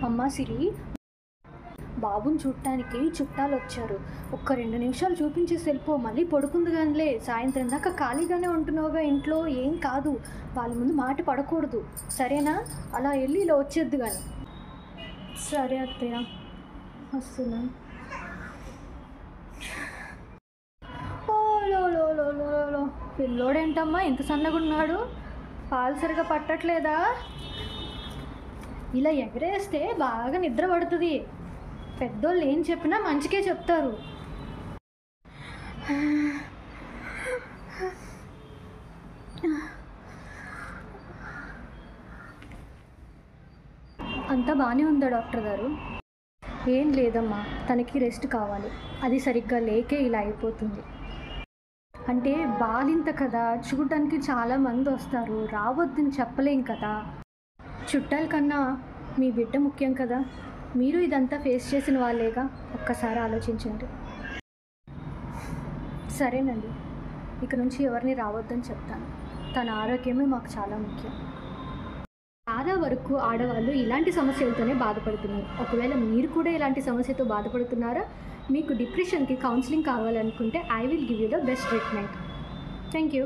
అమ్మ సిరి, బాబుని చూడటానికి చుట్టాలు వచ్చారు. ఒక్క 2 నిమిషాలు చూపించేసి వెళ్ళిపో. మళ్ళీ పడుకుంది కానిలే. సాయంత్రం దాకా ఖాళీగానే ఉంటున్నావుగా ఇంట్లో. ఏం కాదు, వాళ్ళ ముందు మాట పడకూడదు, సరేనా? అలా వెళ్ళి ఇలా వచ్చేద్దు కానీ. సరే అత్తయ్య, వస్తున్నాను. ఓ పిల్లోడేంటమ్మా ఇంత సన్నగా ఉన్నాడు? పాలు సరిగా పట్టట్లేదా? ఇలా ఎగరేస్తే బాగా నిద్ర పడుతుంది. పెద్దోళ్ళు ఏం చెప్పినా మంచికే చెప్తారు. అంతా బాగానే ఉందా డాక్టర్ గారు? ఏం లేదమ్మా, తనకి రెస్ట్ కావాలి. అది సరిగ్గా లేకే ఇలా అయిపోతుంది. అంటే బాలింత కదా, చూడటానికి చాలామంది వస్తారు, రావద్దని చెప్పలేం కదా. చుట్టాల కన్నా మీ బిడ్డ ముఖ్యం కదా. మీరు ఇదంతా ఫేస్ చేసిన వాళ్ళేగా, ఒక్కసారి ఆలోచించండి. సరేనండి, ఇక నుంచి ఎవరిని రావద్దని చెప్తాను. తన ఆరోగ్యమే మాకు చాలా ముఖ్యం. చాలా వరకు ఆడవాళ్ళు ఇలాంటి సమస్యలతోనే బాధపడుతున్నారు. ఒకవేళ మీరు కూడా ఇలాంటి సమస్యతో బాధపడుతున్నారా? మీకు డిప్రెషన్కి కౌన్సిలింగ్ కావాలనుకుంటే I will give you the best treatment. Thank you.